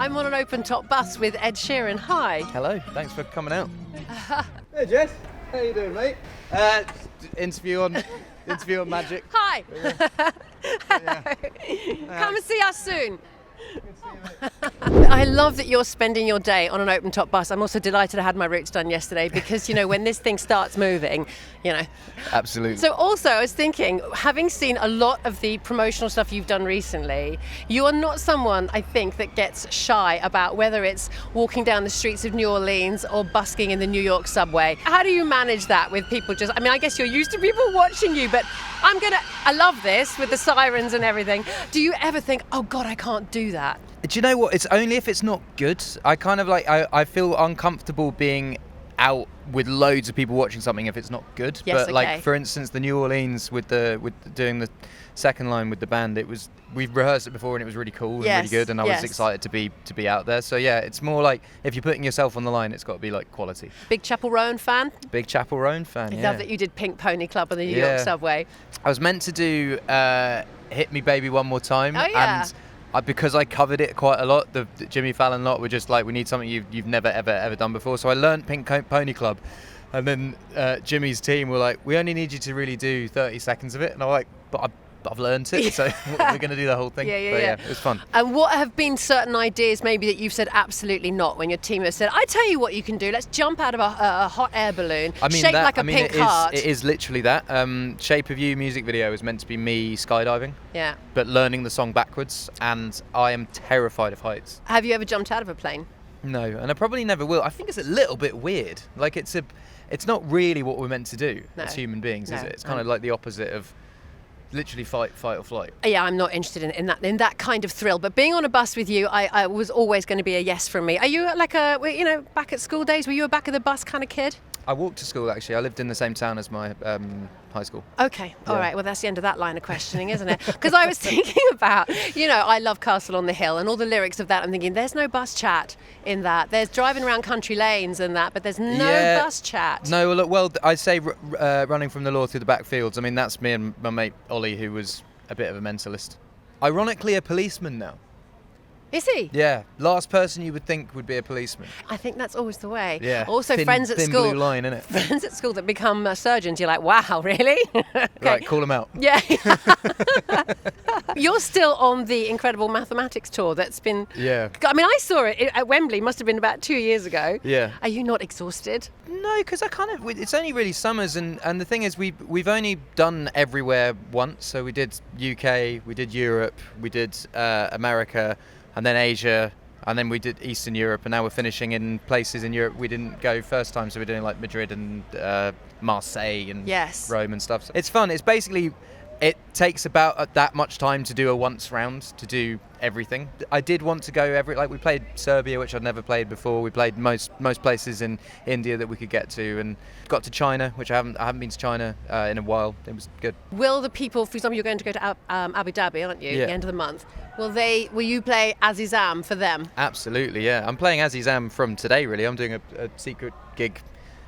I'm on an open-top bus with Ed Sheeran. Hi. Hello, thanks for coming out. Hey Jess, how you doing, mate? Interview on Magic. Hi. Yeah. Come and see us soon. I love that you're spending your day on an open-top bus. I'm also delighted I had my roots done yesterday because, you know, when this thing starts moving, you know. Absolutely. So also, I was thinking, having seen a lot of the promotional stuff you've done recently, you are not someone, I think, that gets shy about whether it's walking down the streets of New Orleans or busking in the New York subway. How do you manage that with people just, I mean, I guess you're used to people watching you, but I love this with the sirens and everything. Do you ever think, oh God, I can't do that? Do you know what? It's only if it's not good. I kind of like, I feel uncomfortable being out with loads of people watching something if it's not good. Yes, but like, okay. for instance, the New Orleans with doing the second line with the band, we've rehearsed it before and it was really cool and Yes, really good, and I was excited to be out there. So yeah, it's more like if you're putting yourself on the line, it's got to be like quality. Big Chapel Roan fan? Big Chapel Roan fan. I Yeah. love that you did Pink Pony Club on the New Yeah. York subway. I was meant to do Hit Me Baby One More Time. Oh, yeah. And because I covered it quite a lot, the Jimmy Fallon lot were just like, we need something you've never, ever done before. So I learned Pink Pony Club. And then Jimmy's team were like, we only need you to really do 30 seconds of it. And I'm like, but I've learned it, so we're going to do the whole thing. Yeah. It was fun. And what have been certain ideas maybe that you've said absolutely not when your team has said, I tell you what you can do, let's jump out of a hot air balloon, shaped like a pink heart. It is literally that. Shape of You music video was meant to be me skydiving, Yeah. but learning the song backwards, and I am terrified of heights. Have you ever jumped out of a plane? No, and I probably never will. I think it's a little bit weird. Like it's not really what we're meant to do as human beings, is No. it? It's kind of like the opposite of literally fight or flight. Yeah, I'm not interested in that kind of thrill. But being on a bus with you, I was always going to be a yes from me. Are you like back at school days, were you a back of the bus kind of kid? I walked to school, actually. I lived in the same town as my high school. Okay, all Yeah. right. Well, that's the end of that line of questioning, isn't it? Because I was thinking about, I love Castle on the Hill and all the lyrics of that. I'm thinking, there's no bus chat in that. There's driving around country lanes and that, but there's no bus chat. No, well, I say running from the law through the backfields. I mean, that's me and my mate Ollie, who was a bit of a mentalist. Ironically, a policeman now. Is he? Yeah, last person you would think would be a policeman. I think that's always the way. Yeah. Also, thin, friends at thin school. blue line, innit? Friends at school that become surgeons. You're like, wow, really? Okay. Right, call them out. Yeah. You're still on the incredible mathematics tour that's been... Yeah. I mean, I saw it at Wembley, must have been about 2 years ago. Yeah. Are you not exhausted? No, because it's only really summers, and the thing is we've only done everywhere once. So we did UK, we did Europe, we did America, and then Asia, and then we did Eastern Europe, and now we're finishing in places in Europe we didn't go first time. So we're doing like Madrid and Marseille and Yes. Rome and stuff. So it's fun. It's basically, it takes about that much time to do a once round, to do everything. I did want to go we played Serbia, which I'd never played before. We played most places in India that we could get to, and got to China, which I haven't been to China in a while. It was good. Will the people, for example, you're going to go to Abu Dhabi, aren't you, Yeah. at the end of the month? Will you play Azizam for them? Absolutely, yeah. I'm playing Azizam from today, really. I'm doing a secret gig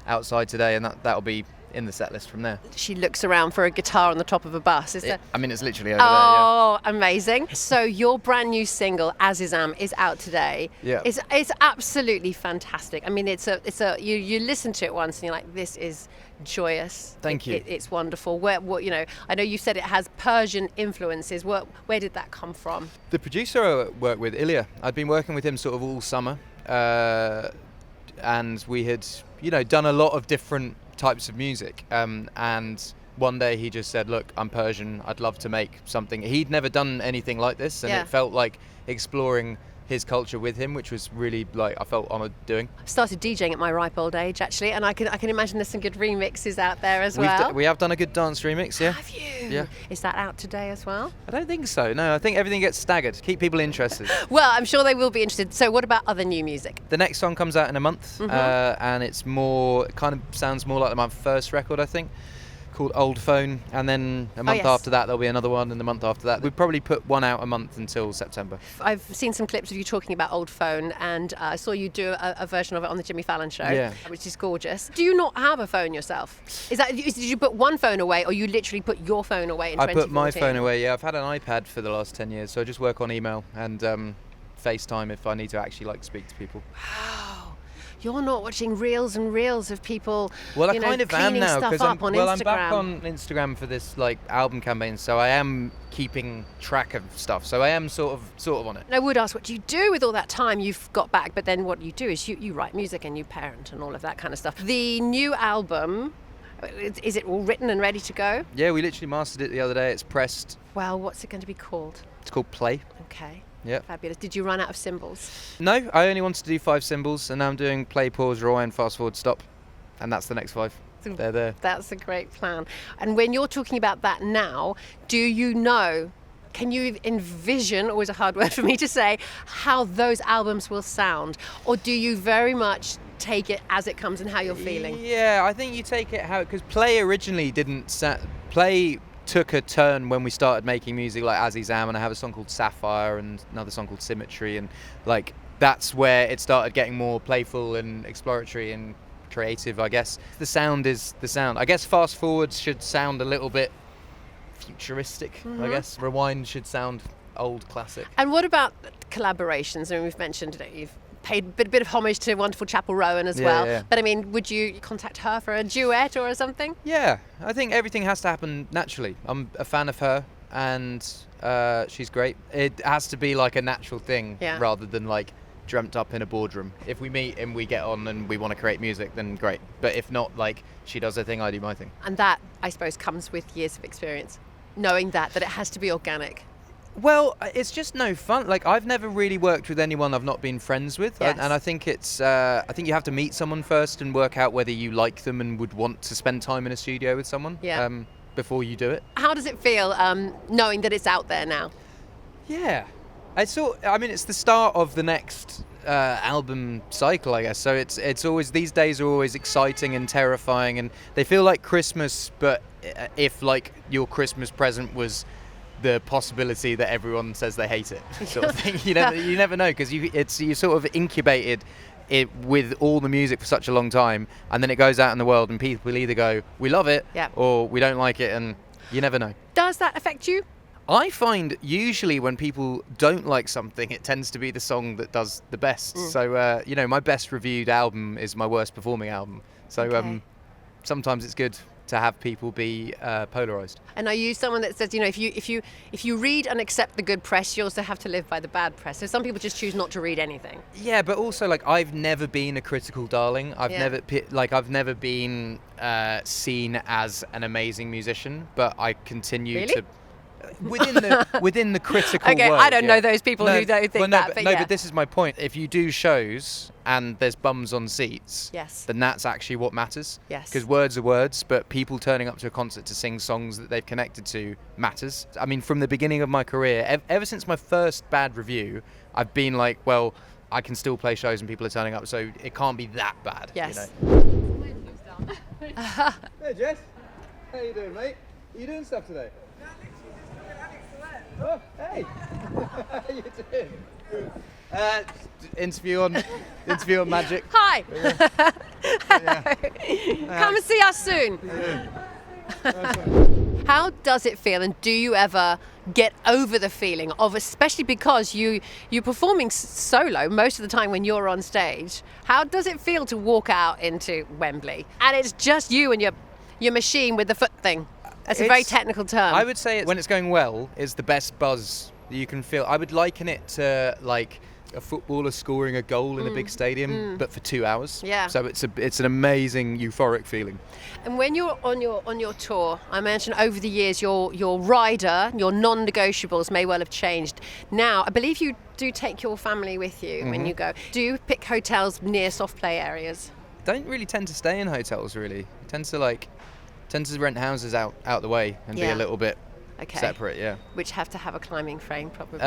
outside today, and that'll be in the set list from there. She looks around for a guitar on the top of a bus. Is that? I mean, it's literally over there, Oh, amazing. So your brand new single, Azizam, is out today. Yeah. It's absolutely fantastic. I mean, you listen to it once and you're like, this is joyous. Thank you. It's wonderful. I know you said it has Persian influences. Where did that come from? The producer I worked with, Ilya, I'd been working with him sort of all summer, and we had, done a lot of different types of music, and one day he just said, look, I'm Persian, I'd love to make something. He'd never done anything like this, and Yeah. it felt like exploring his culture with him, which was really, I felt honoured doing. I started DJing at my ripe old age, actually, and I can imagine there's some good remixes out there as well. We have done a good dance remix, yeah. Have you? Yeah. Is that out today as well? I don't think so, no. I think everything gets staggered, keep people interested. Well, I'm sure they will be interested. So what about other new music? The next song comes out in a month, and it kind of sounds more like my first record, I think, called Old Phone, and then a month yes. after that there'll be another one, and the month after that. We'd probably put one out a month until September. I've seen some clips of you talking about Old Phone, and I saw you do a version of it on the Jimmy Fallon show, Yeah. which is gorgeous. Do you not have a phone yourself? Did you put one phone away, or you literally put your phone away in I 2014? put my phone away, yeah. I've had an iPad for the last 10 years, so I just work on email and FaceTime if I need to actually like speak to people. Wow. You're not watching reels and reels of people, Well, I you know, kind of am cleaning now stuff because up on I'm Instagram. back on Instagram for this like album campaign, so I am keeping track of stuff. So I am sort of on it. And I would ask, what do you do with all that time you've got back? But then what you do is you write music and you parent and all of that kind of stuff. The new album, is it all written and ready to go? Yeah, we literally mastered it the other day. It's pressed. Well, what's it going to be called? It's called Play. Okay. Yeah. Fabulous. Did you run out of symbols? No, I only wanted to do 5 symbols, and now I'm doing play, pause, rewind, fast forward, stop, and that's the next 5. They're there. That's a great plan. And when you're talking about that now, do you know, can you envision, always a hard word for me to say, how those albums will sound? Or do you very much take it as it comes and how you're feeling? Yeah, I think you take it how, because Play originally didn't Play took a turn when we started making music like As He's Am, and I have a song called Sapphire and another song called Symmetry, and like that's where it started getting more playful and exploratory and creative, I guess. The sound is the sound. I guess Fast Forward should sound a little bit futuristic, I guess. Rewind should sound old classic. And what about collaborations? I mean, we've mentioned that you've paid a bit of homage to wonderful Chapel Rowan as well. Yeah. But I mean, would you contact her for a duet or something? Yeah, I think everything has to happen naturally. I'm a fan of her, and she's great. It has to be like a natural thing rather than like dreamt up in a boardroom. If we meet and we get on and we want to create music, then great. But if not, like, she does her thing, I do my thing. And that, I suppose, comes with years of experience, knowing that it has to be organic. Well, it's just no fun. Like, I've never really worked with anyone I've not been friends with. Yes. And I think I think you have to meet someone first and work out whether you like them and would want to spend time in a studio with someone before you do it. How does it feel knowing that it's out there now? Yeah. It's the start of the next album cycle, I guess. So it's always, these days are always exciting and terrifying, and they feel like Christmas, but if like your Christmas present was the possibility that everyone says they hate it, sort of thing. You never know, because you sort of incubated it with all the music for such a long time, and then it goes out in the world, and people either go, we love it, or we don't like it, and you never know. Does that affect you? I find usually when people don't like something, it tends to be the song that does the best. So, my best reviewed album is my worst performing album. So sometimes it's good to have people be polarized. And are you someone that says, if you read and accept the good press, you also have to live by the bad press? So some people just choose not to read anything. Yeah, but also like I've never been a critical darling. I've never been seen as an amazing musician, but I continue to. Within the critical okay, world, I don't know those people who don't think that. But this is my point. If you do shows and there's bums on seats, then that's actually what matters. Yes. Because words are words, but people turning up to a concert to sing songs that they've connected to matters. I mean, from the beginning of my career, ever since my first bad review, I've been like, well, I can still play shows and people are turning up, so it can't be that bad. Yes. Hey Jess, how you doing, mate? Are you doing stuff today? Oh, hey! How you doing? Interview on Magic. Hi! Come and see us soon. How does it feel, and do you ever get over the feeling of, especially because you're performing solo most of the time when you're on stage, how does it feel to walk out into Wembley and it's just you and your machine with the foot thing? That's a very technical term. I would say when it's going well, it's the best buzz that you can feel. I would liken it to like a footballer scoring a goal in a big stadium, but for 2 hours. Yeah. So it's an amazing euphoric feeling. And when you're on your tour, I mentioned over the years your rider, your non-negotiables may well have changed. Now, I believe you do take your family with you when you go. Do you pick hotels near soft play areas? Don't really tend to stay in hotels, really. Tend to rent houses out the way and be a little bit separate, Which have to have a climbing frame, probably.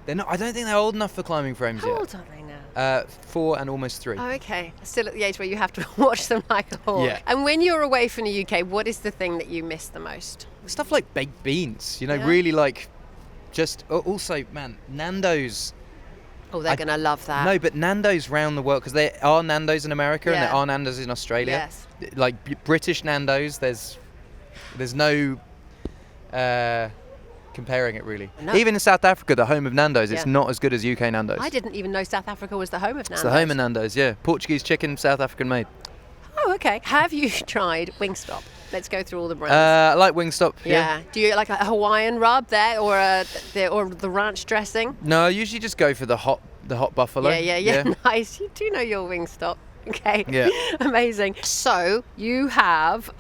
They're not. I don't think they're old enough for climbing frames How yet. old are they now? 4 and almost 3. Oh, okay. Still at the age where you have to watch them like a hawk. Yeah. And when you're away from the UK, what is the thing that you miss the most? Stuff like baked beans, Yeah. really like. Just also, man, Nando's. Oh, they're going to love that. No, but Nando's round the world, because there are Nando's in America and Yeah. there are Nando's in Australia. Yes. Like British Nando's, there's no comparing it really. No. Even in South Africa, the home of Nando's, it's Yeah. not as good as UK Nando's. I didn't even know South Africa was the home of It's Nando's. the home of Nando's, yeah. Portuguese chicken, South African made. Oh, okay. Have you tried Wingstop? Let's go through all the brands. I like Wingstop. yeah. Do you like a Hawaiian rub there, or the ranch dressing? No, I usually just go for the hot buffalo. Yeah. Nice. You do know your Wingstop. Okay. Yeah. Amazing. So you have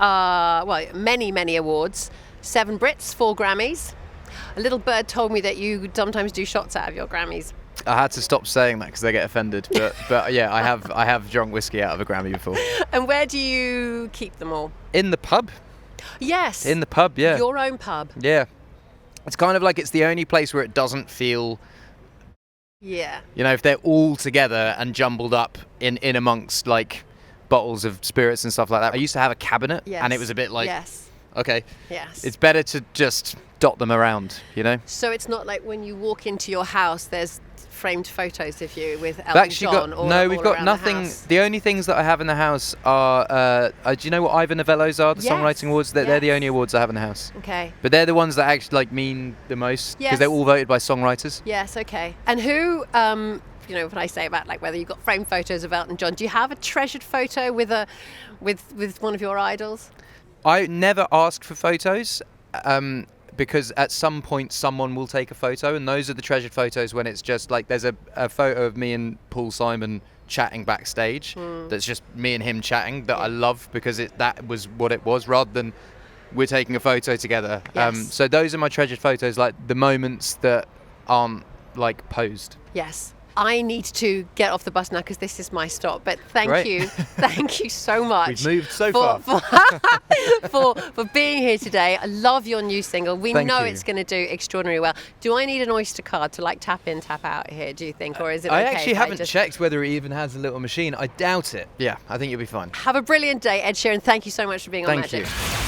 many awards. 7 Brits, 4 Grammys. A little bird told me that you sometimes do shots out of your Grammys. I had to stop saying that because they get offended. But yeah, I have drunk whiskey out of a Grammy before. And where do you keep them all? In the pub. Yes. In the pub, yeah. Your own pub. Yeah. It's kind of like it's the only place where it doesn't feel, Yeah. you know, if they're all together and jumbled up in amongst like bottles of spirits and stuff like that. I used to have a cabinet Yes. and it was a bit like, Yes. okay, Yes. it's better to just dot them around, you know? So it's not like when you walk into your house, there's framed photos of you with Elton We've actually John. we've got around nothing. The house. The only things that I have in the house are, do you know what Ivor Novello's are? The Yes, songwriting awards. They're the yes. only awards I have in the house. Okay. But they're the ones that actually like mean the most because Yes. they're all voted by songwriters. Yes. Okay. And who? You know, when I say about like whether you've got framed photos of Elton John, do you have a treasured photo with one of your idols? I never ask for photos because at some point someone will take a photo, and those are the treasured photos when it's just like there's a photo of me and Paul Simon chatting backstage. That's just me and him chatting that I love because that was what it was rather than we're taking a photo together. Yes. So those are my treasured photos, like the moments that aren't like posed. Yes. I need to get off the bus now because this is my stop. But thank Great. you so much. We've moved so for, far. for being here today. I love your new single. We Thank know you. it's going to do extraordinarily well. Do I need an Oyster card to like tap in, tap out here? Do you think, or is it? I okay actually if haven't just checked whether it even has a little machine. I doubt it. Yeah, I think you'll be fine. Have a brilliant day, Ed Sheeran. Thank you so much for being on Thank Magic. you.